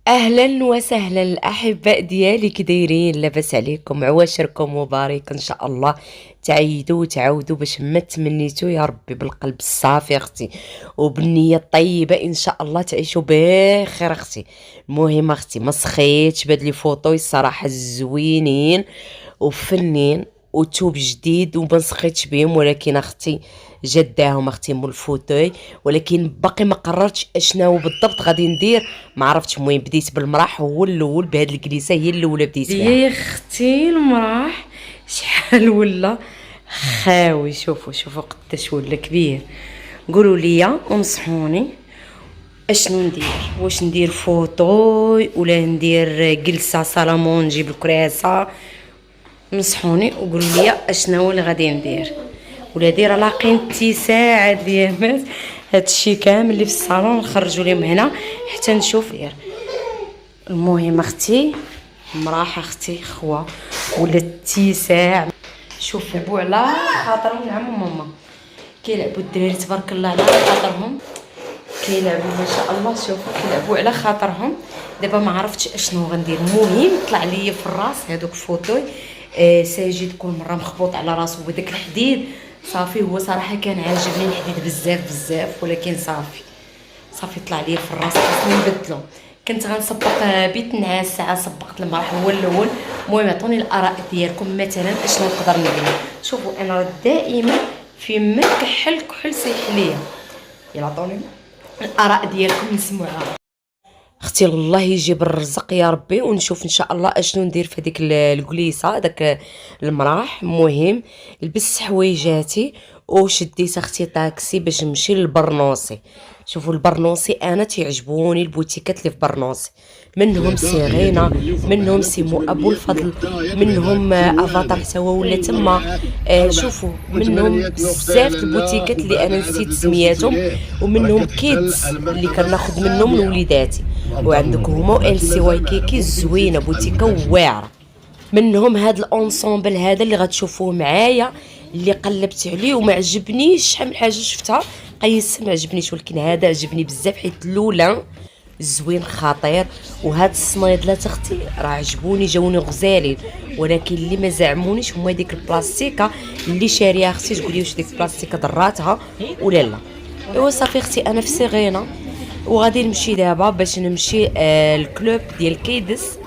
اهلا وسهلا الاحباء ديالي، كي دايرين؟ لاباس عليكم؟ عواشركم مبارك ان شاء الله. تعيدوا وتعاودوا باش ما تمنيتوا يا ربي بالقلب الصافي اختي وبالنيه الطيبه ان شاء الله تعيشوا بخير اختي. المهم اختي ما سخيتش بهاد لي فوطوي الصراحه زوينين وفنين وتوب جديد وما سخيتش بهم، ولكن اختي جداهم اختي مول الفوتوي، ولكن باقي ما قررتش اشناو بالضبط غادي ندير. ما عرفتش. المهم بديت بالمراح، هو الاول بهاد الكليسه هي الاولى بديت بها يا اختي. المراح شحال ولا خاوي، شوفوا قداش ولا كبير. قولوا لي ونصحوني اشنو ندير، واش ندير فوطوي ولا ندير جلسه سالامون نجيب الكراسه؟ نصحوني وقولوا لي اشنو اللي غادي ندير. ولادي راه لاقين اتساع هاد الايامات، هادشي كامل اللي في الصالون نخرجوا لهم هنا حتى نشوف غير. المهم اختي مراح اختي خوا ولا اتساع. شوفوا على خاطرهم العم وماما كيلعبوا الدراري تبارك الله على خاطرهم، كيلعبوا ما شاء الله. شوفوا كيلعبوا على خاطرهم. دابا ما عرفتش اشنو غندير. المهم طلع لي في الراس هذوك فوطوي ساجد كل مره مخبوط على راسو بداك الحديد. صافي هو صراحه كان عاجبني الحديد بزاف ولكن صافي طلع لي في الراس خاصني نبدلو. كنت غنسبق بيت نعاس ساعه سبقت المراح هو الاول. المهم عطوني الاراء ديالكم مثلا اشنو نقدر ندير. شوفوا انا دائما في ما كحل صيح ليا، يلا عطوني الاراء ديالكم نسمعها اختي. الله يجيب الرزق يا ربي ونشوف ان شاء الله اشنو ندير في هذيك الكليسه داك المراح. المهم لبست حويجاتي وشديت اختي طاكسي باش نمشي للبرنوسي. شوفوا البرنوسي انا تيعجبوني البوتيكات اللي في برنوسي، منهم سي غينا، منهم سيمو ابو الفضل، منهم افاتار حتى هو ولا تما. شوفوا منهم بزاف البوتيكات اللي انا نسيت سمياتهم، ومنهم كيدز اللي كناخذ منهم لوليداتي. وعندك هما ال سي واي كيكي زوينه بوتيكه واعره. منهم هاد الانصومبل هذا اللي غتشوفوه معايا اللي قلبت عليه وما عجبنيش. شحال من حاجه شفتها قيست ما عجبنيش، ولكن هذا عجبني بزاف حيت الاولى زوين خطير. وهاد الصنيدلات اختي راه عجبوني جاوني غزالين، ولكن اللي ما زعمونيش هما ديك البلاستيكه اللي شاريها اختي. تقولي واش ديك البلاستيكه ضراتها ولا لا؟ ايوا صافي اختي انا في صغينه وغادي نمشي دابا باش نمشي الكلوب ديال كيدس،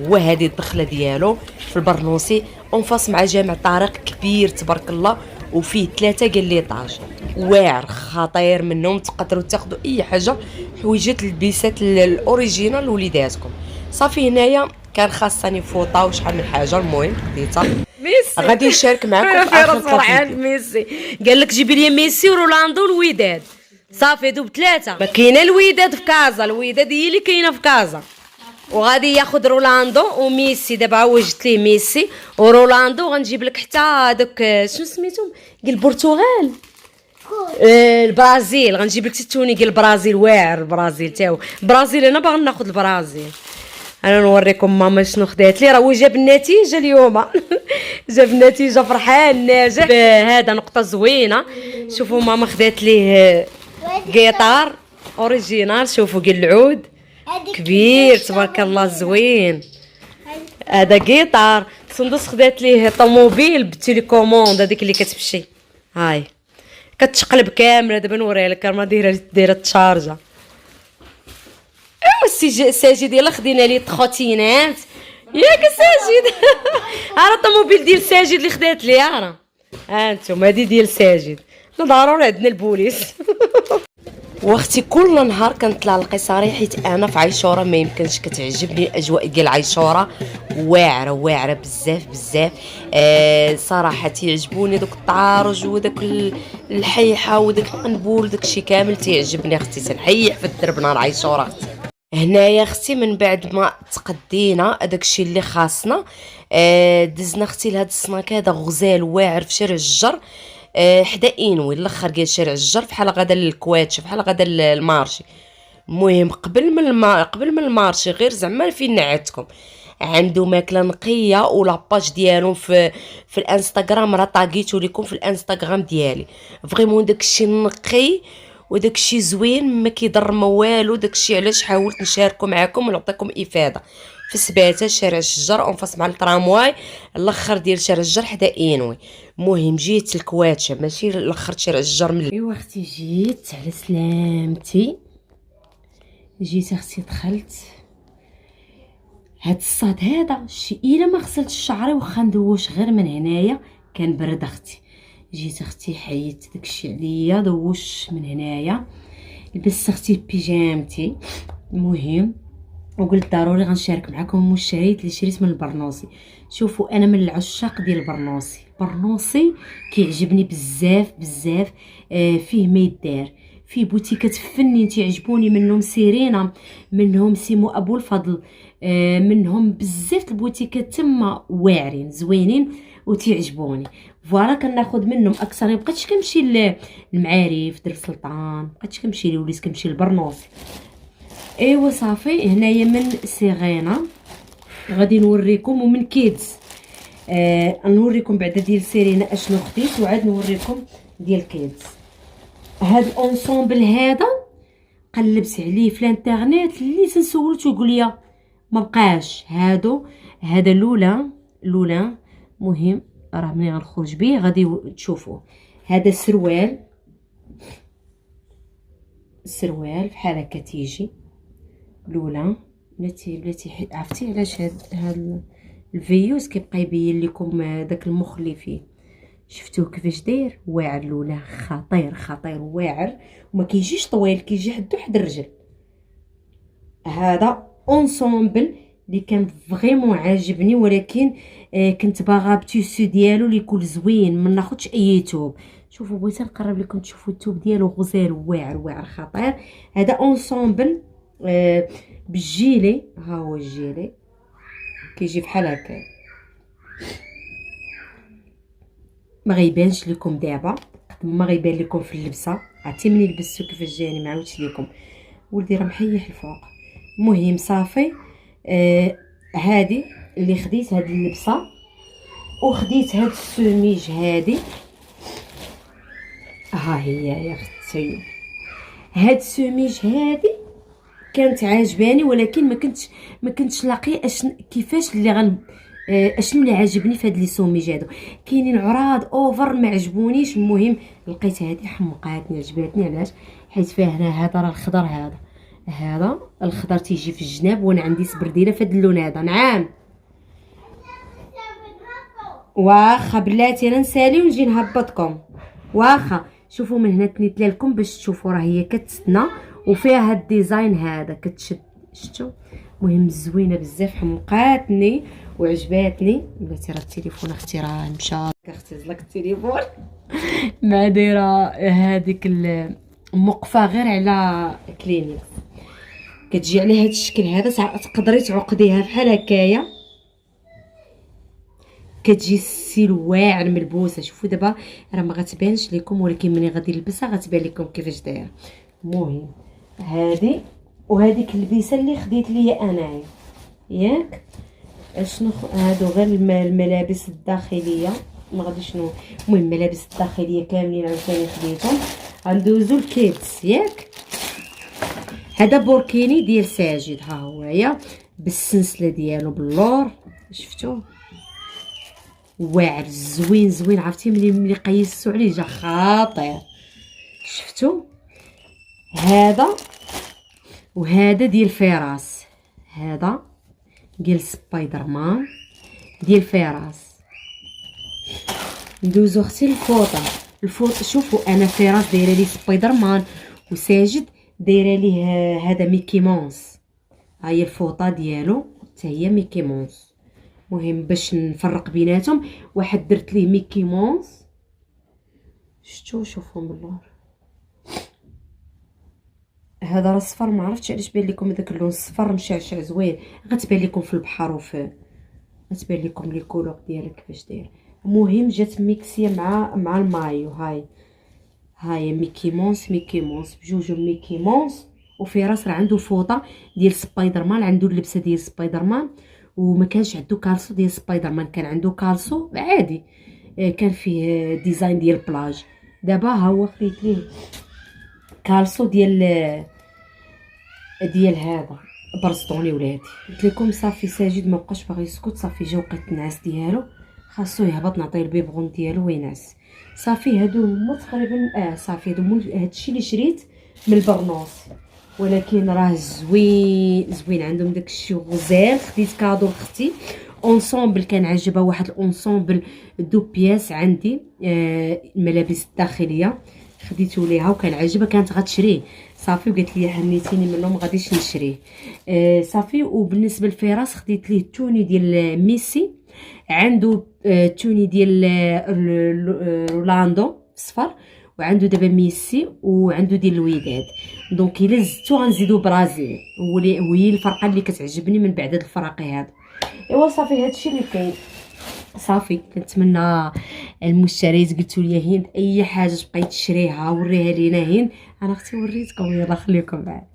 وهذه الدخله ديالو في البرنوسي اونفاس مع جامع طارق كبير تبارك الله، وفيه 3 ليطاج واعر خطير. منهم تقدروا تاخذوا اي حاجه، حويجات البيسات الاوريجينال لوليداتكم. صافي هنايا كان خاصني فوطه وشحال من حاجه. المهم خديتها ميسي غادي نشارك معكم في اخر فرحان ميسي. قال لك جيبي لي ميسي ورونالدو والوداد. صافي دوب 3. ما كاينه الوداد في كازا، الوداد هي اللي كاينه في كازا. وغادي ياخذ رولاندو وميسي. دابا وجدت ليه ميسي ورونالدو. غنجيب لك حتى هذوك شنو سميتهم ديال البرتغال، البرازيل. غنجيب لك التوني ديال البرازيل واعر. البرازيل تاو البرازيل انا باغي ناخذ البرازيل. انا نوريكم ماما شنو خدات لي. راه جاب النتيجه اليوم جاب النتيجه فرحان ناجح. هذا نقطه زوينه. شوفوا ماما خدات ليه قيطار اوريجينال. شوفوا قال العود كبير تبارك الله زوين. هذا قيطار. سندس خدات ليه طوموبيل بالتليكوموند هذيك اللي كتمشي، هاي كتشقلب كامله. دابا نوريها لك راه دايره التشارجه. ايوا ساجد يلا خدينا ليه تخوتينات ياك ساجد راه الطوموبيل ديال ساجد اللي خدات ليه. راه انتم هذه ديال ساجد. ضروري عندنا البوليس واختي كل نهار كنطلع القصاري حيت انا في عيشوره ما يمكنش كتعجبني الاجواء ديال عيشوره. واعره بزاف. صراحه تيعجبوني دوك الطارج وداك الحيحه وداك القنبول داكشي كامل تيعجبني اختي. تنحيح في الدرب نهار عيشوره اختي. هنايا اختي من بعد ما تقدينا داكشي اللي خاصنا دزنا اختي لهاد السناك هذا غزال واعر في شارع الجر حدا انوي الاخر ديال شارع الجر بحال غدا للكواتش بحال غدا المارشي. المهم قبل من المارشي غير زعما فين نعتكم عنده ماكله نقيه ولاباج ديالهم في الانستغرام. راه طاقيتو لكم في الانستغرام ديالي فريمون داكشي نقي وداكشي زوين ما كيضر ما والو. داكشي علاش حاولت نشاركو معاكم ونعطيكم افاده. في سباتة شارع الشجر اونفاس مع الترامواي، الاخر ديال شارع الشجر حدا انوي. المهم جيت الكواتشه ماشي الاخر شارع الشجر. من ايوا اختي جيت على سلامتي، جيت اختي دخلت. هاد الصاد هذا شي الا ما غسلتش شعري واخا ندوش غير من هنايا كان برد اختي. جيت اختي حيدت داكشي عليا دوش من هنايا، لبست اختي بيجامتي. المهم وقلت ضروري غنشارك معكم الشريط اللي شريت من البرنوسي. شوفوا انا من العشاق ديال البرنوسي. البرنوسي كيعجبني بزاف بزاف. فيه ما يدار، فيه بوتيكات فنين تيعجبوني، منهم سيرينا، منهم سيمو ابو الفضل، منهم بزاف البوتيكات تما واعرين زوينين وتيعجبوني. فوالا كناخذ منهم اكثر. مبقيتش كنمشي للمعارف در السلطان، مبقيتش كنمشي ليه، وليت كنمشي للبرنوسي. ايوا صافي هنايا من سيغينا غادي نوريكم، ومن كيدز نوريكم بعدا ديال سيرينا اشنو خديت، وعاد نوريكم ديال كيدز. هاد الانصومبل هذا قلبت عليه في الانترنت، اللي تنسولو تيقول لي ما بقاش هادو. هذا لولا مهم راه ملي غنخرج به غادي تشوفوه. هذا السروال بحال هكا تيجي لولا. بلاتي عرفتي علاش هاد الفيوز كيبقى يبين لكم داك المخ اللي فيه. شفتوه كيفاش داير واعر؟ لولا خطير واعر، وما كيجيش طويل، كيجي حدو حد الرجل. هذا اونسومبل اللي كان فريمون عاجبني، ولكن كنت باغا بتيسو ديالو اللي يكون زوين، ما ناخذش اي توب. شوفوا بغيت نقرب لكم تشوفوا التوب ديالو غزال واعر خطير. هذا اونسومبل بالجيلي، ها هو الجيلي كيجي بحال هكا. ما غيبانش لكم دابا قد ما غيبان لكم في اللبسه. عرفتي ملي لبستو كيفاش جاني، ما عاودتش لكم ولدي راه محيح الفوق. المهم صافي هادي اللي خديت، هاد اللبسه، وخديت هاد السوميج هادي. ها هي يا اختي هاد السوميج هادي كانت عاجباني، ولكن ما كنتش لاقيه كيفاش اللي اشنو اللي عاجبني في هاد لي سوميج هادو. كاينين عراض اوفر ما عجبونيش. المهم لقيت هادي حمقاتني عجباتني. علاش؟ حيت فيها هذا راه الخضر، هذا الخضر تيجي في الجناب، وانا عندي سبرديله في هاد اللون هذا. نعم واخا بلاتي انا نسالي ونجي نهبطكم. واخا شوفوا من هنا تنيت لكم باش تشوفوا، راه هي كتسنى وفيها هاد الديزاين هذا كتشد. شفتوا؟ مهم زوينه بزاف، حمقاتني وعجباتني. بلاتي راه التليفون اختي راه مشى، اختي زلك التليفون ما دايره هذيك الموقفه غير على كلينيك. كتجي على هاد الشكل هذا، تقدري تعقديها بحال هكايا، كتجي السيل واعر ملبوسه. شوفوا دابا راه ما غتبانش لكم، ولكن ملي غادي نلبسها غتبان لكم كيفاش دايره. المهم هذه وهذيك اللبسه اللي خديت ليا انايا ياك. اشنو هادو غير الملابس الداخليه، ما غاديش المهم الملابس الداخليه كاملين عاوتاني خديتهم. غندوزو الكيدز ياك. هذا بوركيني ديال ساجد، ها هو هي بالسلسله ديالو باللور. شفتوه؟ واعر زوين عرفتي ملي قيستو عليه جا خاطر. شفتوا؟ هذا وهذا ديال فراس، هذا ديال سبايدر مان ديال فراس. ندوزو اختي الفوطه. شوفوا انا فراس دايره لي سبايدر مان، وساجد دايره ليه هذا ميكي مونس. ها هي الفوطه ديالو حتى هي ميكي مونس. مهم باش نفرق بيناتهم، واحد درت ليه ميكي مونس. شوفوا من اللور. هذا راه صفر، ما عرفتش علاش بان لكم هذاك اللون الصفر مشعشع زوين. غتبان لكم في البحر غتبان لكم لي كولور ديالها كيفاش داير. المهم جات ميكسيه مع المايو. هاي ميكي مونس بجوج ميكي مونس. وفراس راه عنده فوطه ديال سبايدر مان، عنده اللبسه ديال سبايدر مان، وما كانش عنده كالسو ديال سبايدر مان، كان عنده كالسو عادي كان فيه ديزاين ديال بلاج. دابا ها هو خديت ليه كالسو ديال هذا برسطوني ولادي. قلت لكم صافي ساجد ما بقاش باغي يسكت، صافي جا وقت النعاس ديالو، خاصو يهبط نعطيه البيبغون ديالو وينعس. صافي هادو هما تقريبا صافي هادو هما هادشي اللي شريت من البرنوس، ولكن راه زوين عندهم داكشي غزال. خديت كادو لختي اونصومبل، كان عجبها واحد الاونصومبل دو بياس عندي، الملابس الداخليه خديته ليها وكان عجبها، كانت غتشريه صافي وقالت لي هنيتيني منه ما غاديش نشريه. صافي. وبالنسبه للفراس خديت ليه التوني ديال ميسي، عنده توني ديال رولاندو صفر، وعنده دابا ميسي، وعنده ديال الوداد. دونك الا زدتو غنزيدو برازيل، وهي الفرقه اللي كتعجبني من بعد هاد الفراقي هادو. ايوا صافي هادشي اللي كاين. صافي كنتمنى المشتريات قلتوا لي هند اي حاجه بقيت تشريها وريها لينا هند، انا اختي وريتكم، يلا خليكم معايا.